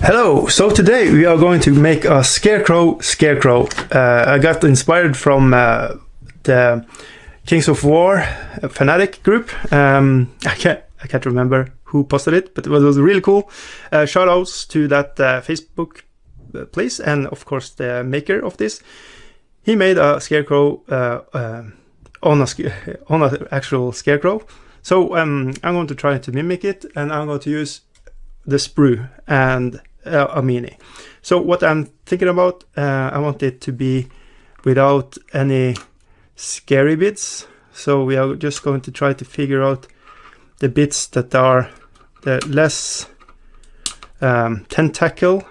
Hello, so today we are going to make a Scarecrow. I got inspired from the Kings of War fanatic group. I can't remember who posted it, but it was really cool. Shout outs to that Facebook place, and of course the maker of this. He made a Scarecrow on an actual Scarecrow. So I'm going to try to mimic it, and I'm going to use the sprue and a mini. So what I'm thinking about, I want it to be without any scary bits. So we are just going to try to figure out the bits that are the less tentacle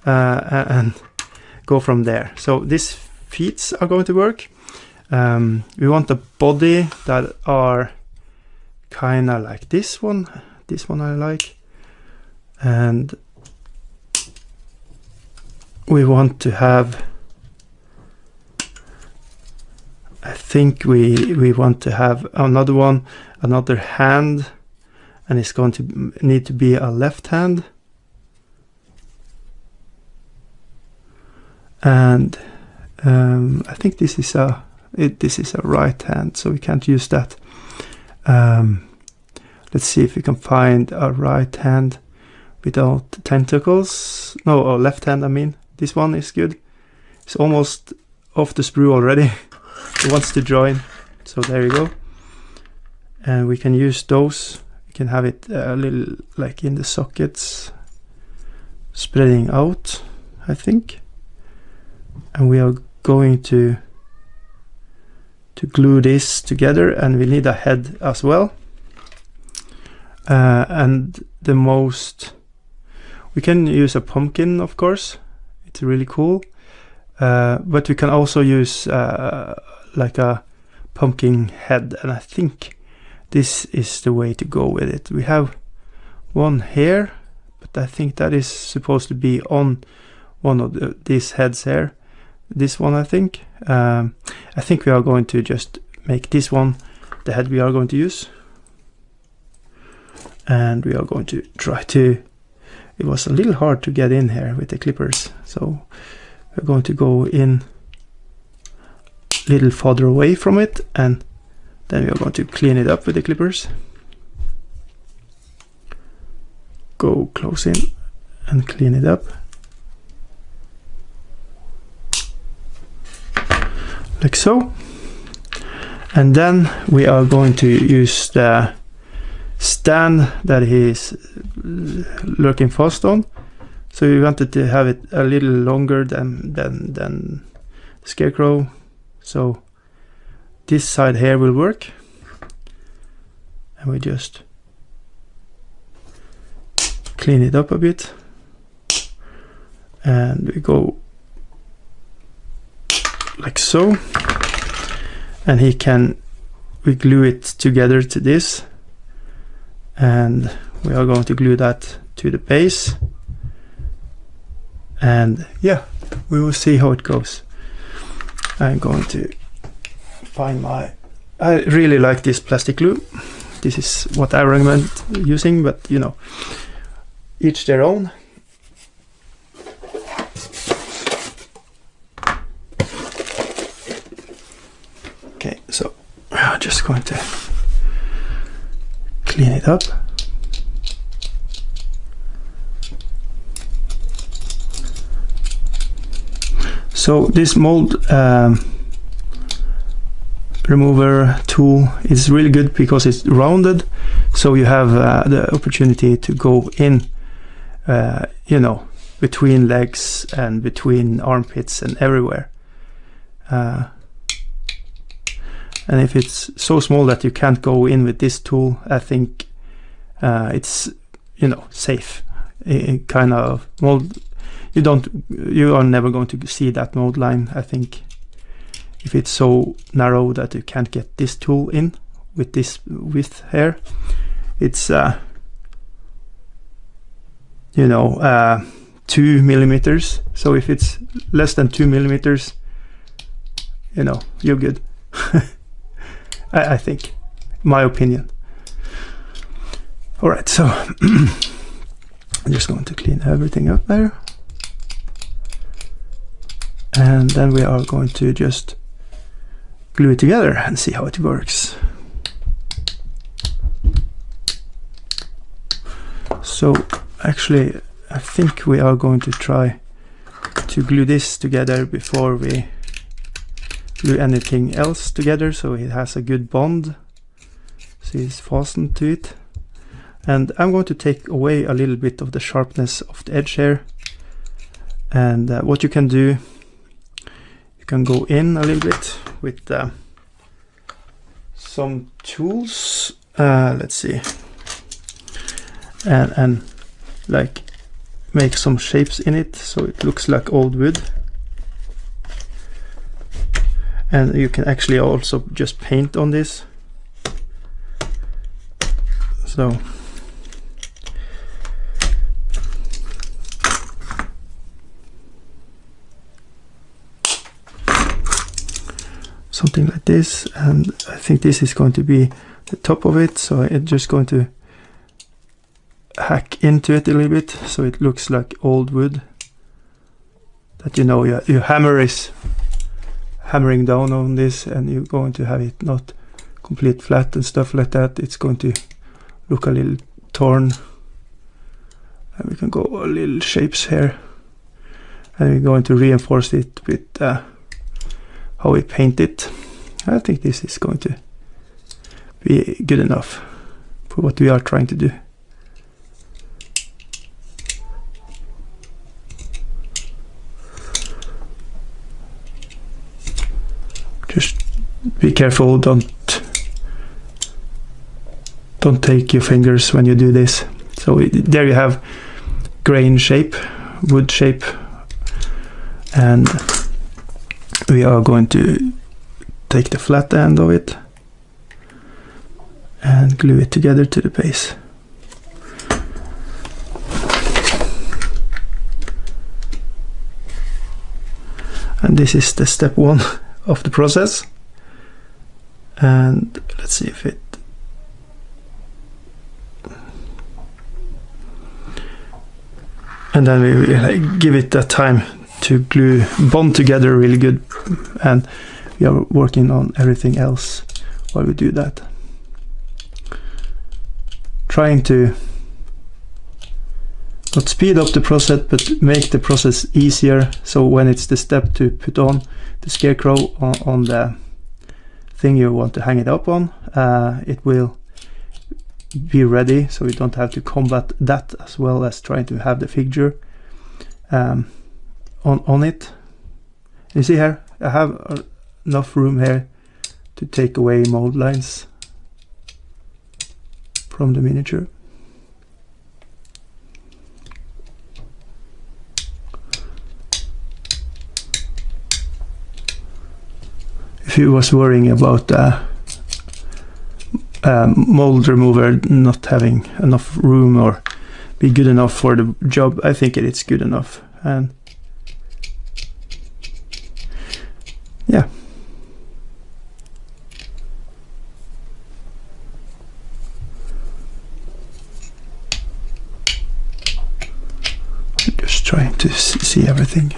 and go from there. So these feet are going to work. We want a body that are kind of like this one. This one I like. And we want to have, I think we want to have another one, another hand, and it's going to need to be a left hand. And I think this is a right hand, so we can't use that. Let's see if we can find a right hand without tentacles. No, or left hand, I mean. This one is good. It's almost off the sprue already. It wants to join. So there you go. And we can use those. We can have it a little like in the sockets, spreading out, I think. And we are going to glue this together, and we need a head as well. And the most, we can use a pumpkin, of course. It's really cool. But we can also use like a pumpkin head, and I think this is the way to go with it. We have one here, but I think that is supposed to be on one of these heads here. This one, I think. I think we are going to just make this one the head we are going to use. And we are going to try to, it was a little hard to get in here with the clippers, so we're going to go in a little farther away from it, and then we are going to clean it up with the clippers. Go close in and clean it up. Like so. And then we are going to use the stand that he's lurking fast on. So we wanted to have it a little longer than Scarecrow. So this side here will work. And we just clean it up a bit. And we go like so. And we glue it together to this. And we are going to glue that to the base, and yeah, we will see how it goes. I'm going to find I really like this plastic glue. This is what I recommend using, but you know, each their own. Okay, so I'm just going to clean it up. So this mold remover tool is really good because it's rounded, so you have the opportunity to go in, you know, between legs and between armpits and everywhere. And if it's so small that you can't go in with this tool, I think it's, you know, safe. It kind of mold, you are never going to see that mold line. I think if it's so narrow that you can't get this tool in with this width here, it's you know, 2 millimeters. So if it's less than 2 millimeters, you know, you're good. I think, my opinion. All right, so I'm just going to clean everything up there. And then we are going to just glue it together and see how it works. So actually I think we are going to try to glue this together before we glue anything else together, so it has a good bond. See, it's fastened to it. And I'm going to take away a little bit of the sharpness of the edge here. And what you can do, you can go in a little bit with some tools. Let's see. And like make some shapes in it so it looks like old wood. And you can actually also just paint on this. So something like this, and I think this is going to be the top of it, so I'm just going to hack into it a little bit so it looks like old wood. That, you know, your hammer is hammering down on this and you're going to have it not complete flat and stuff like that. It's going to look a little torn. And we can go a little shapes here, and we're going to reinforce it with how we paint it. I think this is going to be good enough for what we are trying to do. Just be careful, don't take your fingers when you do this. So there you have grain shape, wood shape, and we are going to take the flat end of it and glue it together to the base. And this is the step 1 of the process. And let's see if it and then we will give it that time to bond together really good, and we are working on everything else while we do that, trying to not speed up the process but make the process easier, so when it's the step to put on the Scarecrow on the thing you want to hang it up on, it will be ready, so you don't have to combat that as well as trying to have the figure on it. You see here, I have enough room here to take away mold lines from the miniature. If you was worrying about mold remover not having enough room or be good enough for the job, I think it's good enough. And yeah, I'm just trying to see everything.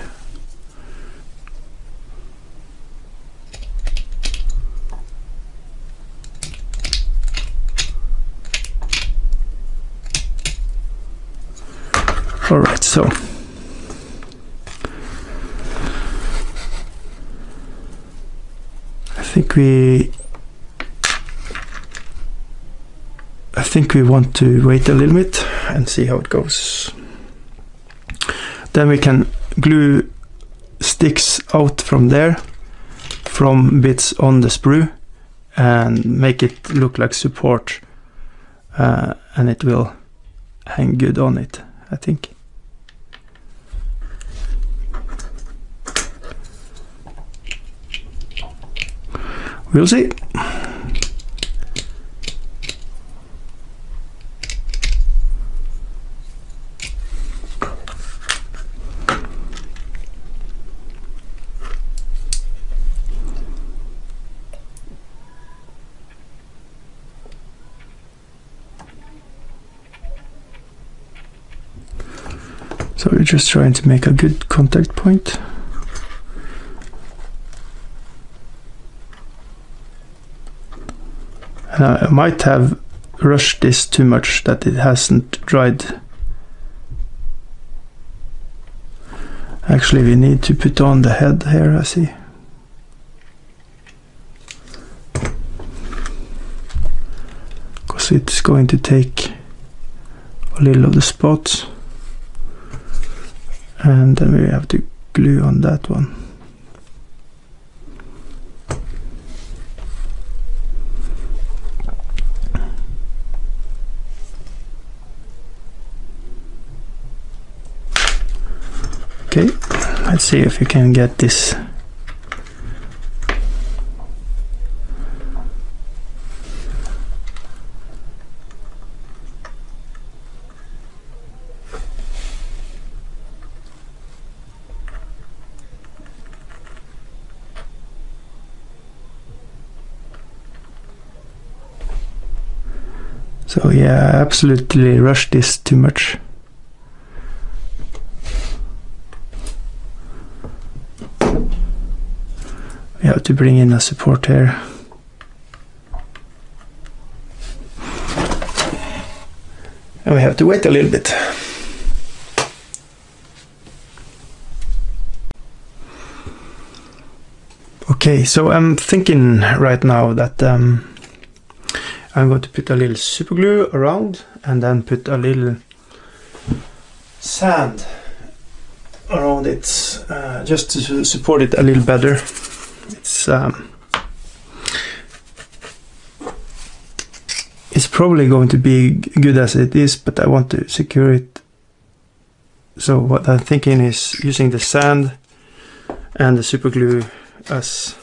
Alright, so I think we want to wait a little bit and see how it goes. Then we can glue sticks out from there, from bits on the sprue, and make it look like support, and it will hang good on it, I think. We'll see. So we're just trying to make a good contact point. And I might have rushed this too much that it hasn't dried. Actually, we need to put on the head here, I see. Because it's going to take a little of the spots. And then we have to glue on that one. Okay, let's see if we can get this. So yeah, I absolutely rushed this too much. We have to bring in a support here. And we have to wait a little bit. Okay, so I'm thinking right now that I'm going to put a little super glue around and then put a little sand around it, just to support it a little better. It's probably going to be good as it is, but I want to secure it. So what I'm thinking is using the sand and the super glue as,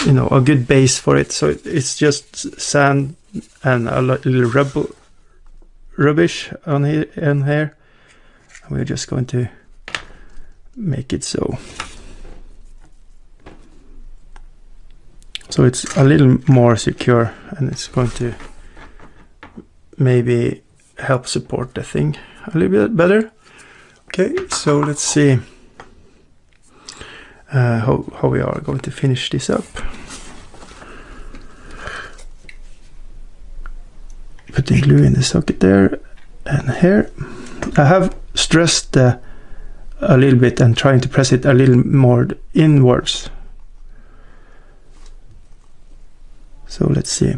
you know, a good base for it. So it's just sand and a little rubbish on here and here. We're just going to make it so. So it's a little more secure, and it's going to maybe help support the thing a little bit better. Okay, so let's see how we are going to finish this up. Putting glue in the socket there and here. I have stressed a little bit and trying to press it a little more inwards. So let's see.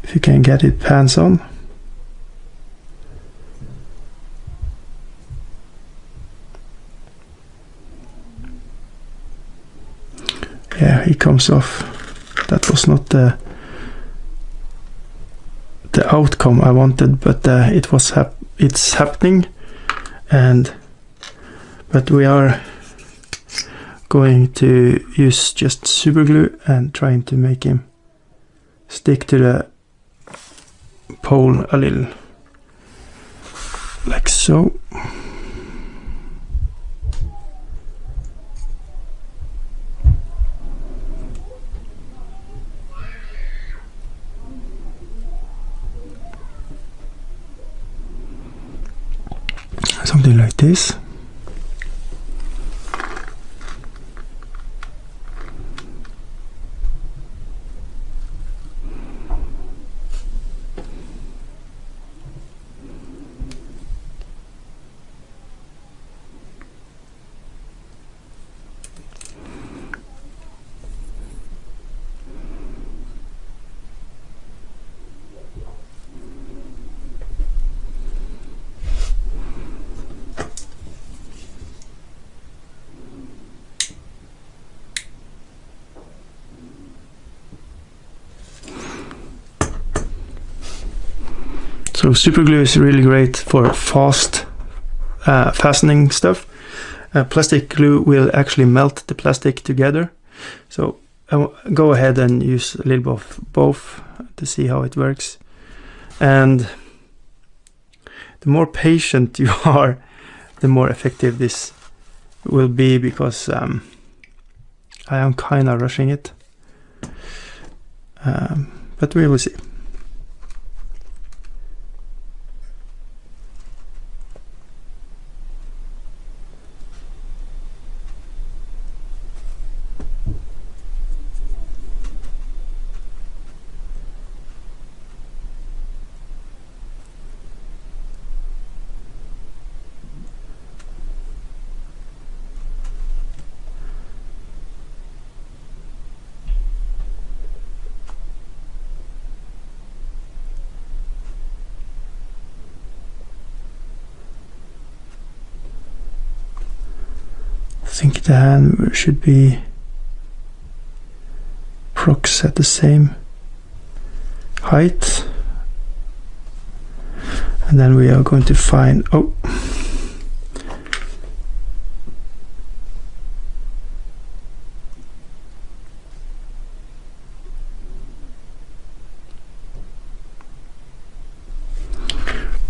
If you can get it pans on. Yeah, he comes off. That was not the outcome I wanted, but it's happening, but we are going to use just super glue and trying to make him stick to the pole a little, like so. Something like this. So super glue is really great for fast fastening stuff. Plastic glue will actually melt the plastic together. So go ahead and use a little bit of both to see how it works. And the more patient you are, the more effective this will be, because I am kind of rushing it. but we will see. I think the hand should be prox at the same height, and then we are going to find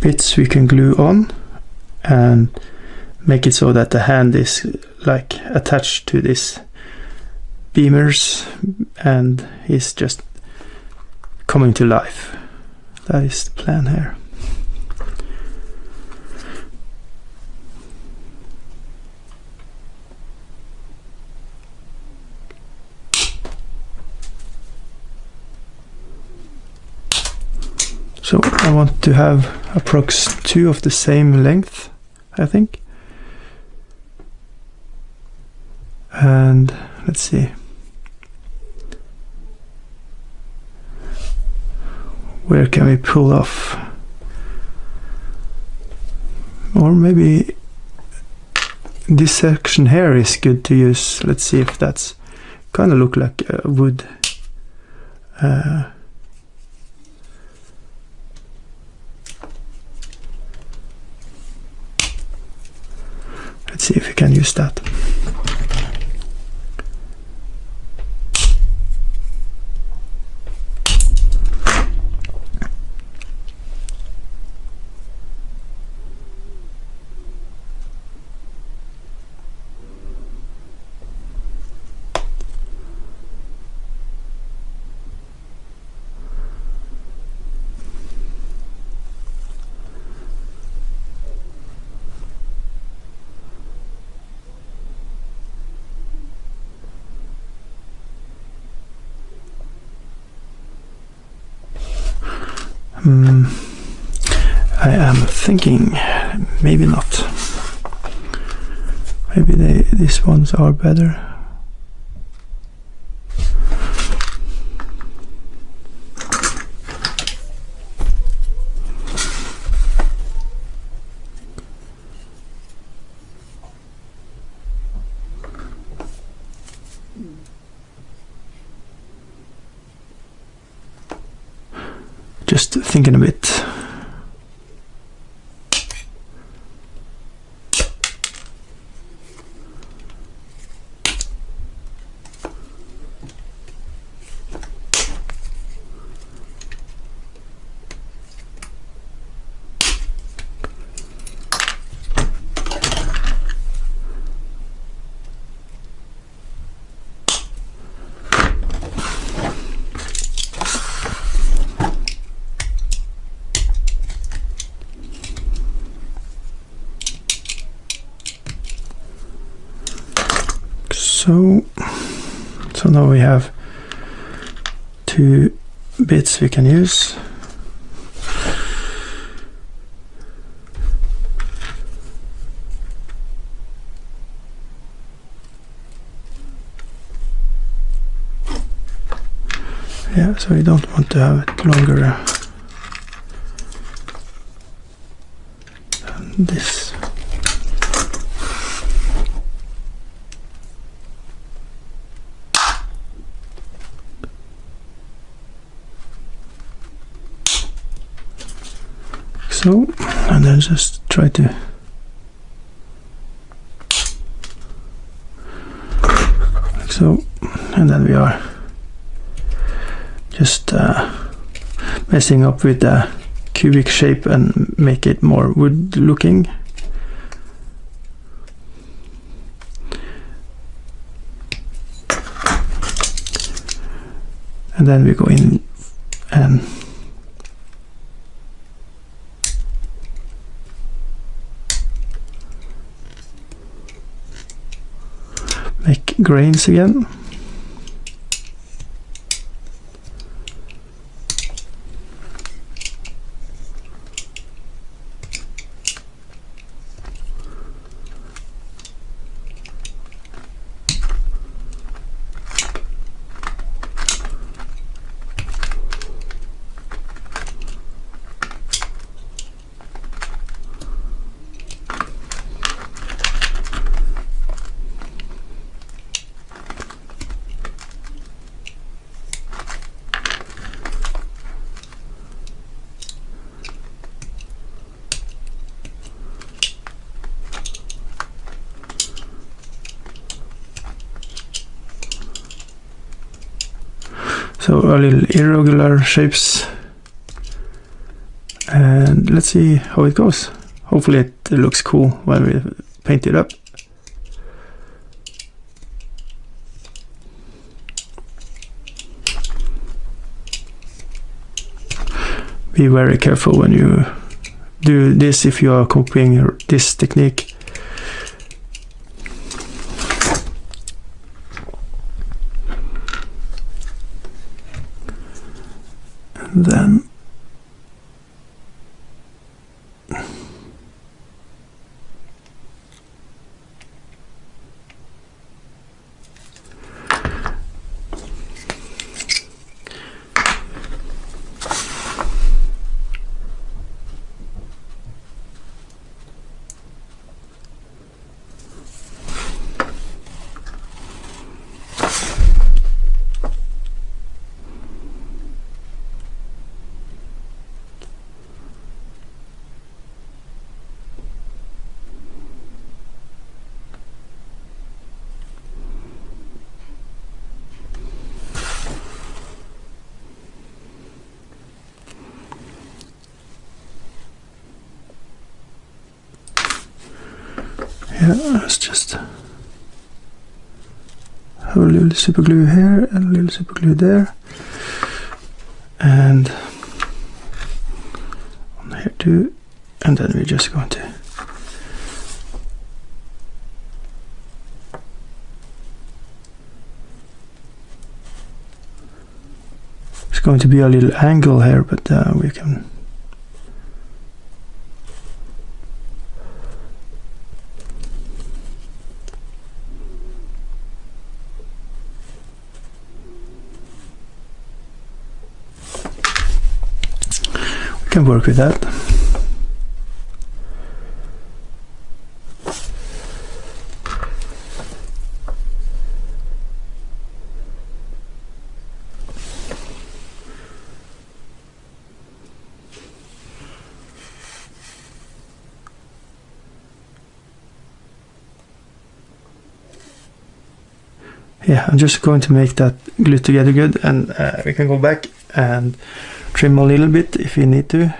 bits we can glue on and make it so that the hand is like attached to this beamers and is just coming to life. That is the plan here. So I want to have approx 2 of the same length, I think. And let's see. Where can we pull off? Or maybe this section here is good to use. Let's see if that's kind of look like wood. Let's see if we can use that. I am thinking maybe not. Maybe these ones are better. Just thinking a bit. So now we have 2 bits we can use. Yeah, so you don't want to have it longer than this. So, and then just try to like so, and then we are just messing up with the cubic shape and make it more wood looking. And then we go in and make grains again. So a little irregular shapes, and let's see how it goes. Hopefully it looks cool when we paint it up. Be very careful when you do this if you are copying this technique. And then let's just have a little super glue here and a little super glue there, and on here too, and then we're just going to it's going to be a little angle here, but we can work with that. Yeah, I'm just going to make that glue together good, and we can go back and trim a little bit if you need to.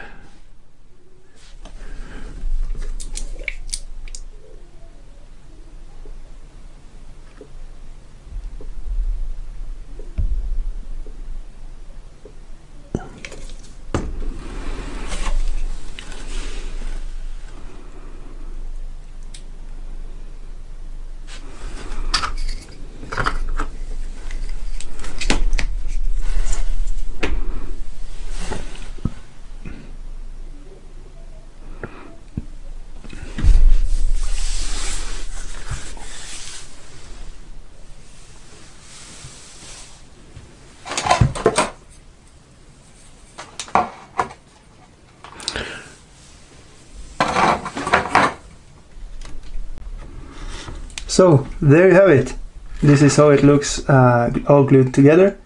So there you have it. This is how it looks all glued together.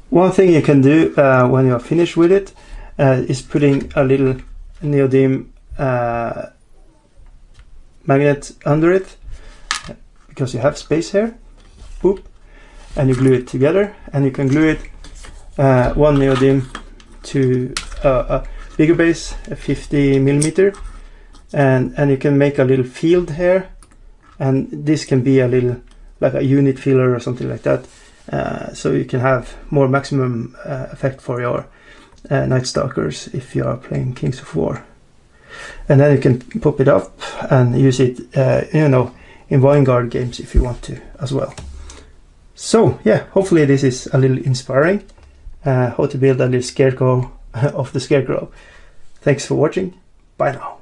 One thing you can do when you're finished with it is putting a little neodymium magnet under it, because you have space here. Boop, and you glue it together, and you can glue it one neodymium to a bigger base, a 50mm, and you can make a little field here, and this can be a little like a unit filler or something like that, so you can have more maximum effect for your Nightstalkers if you are playing Kings of War. And then you can pop it up and use it, you know, in Vanguard games if you want to as well. So yeah, hopefully this is a little inspiring, how to build a little Scarecrow of the Scarecrow. Thanks for watching. Bye now.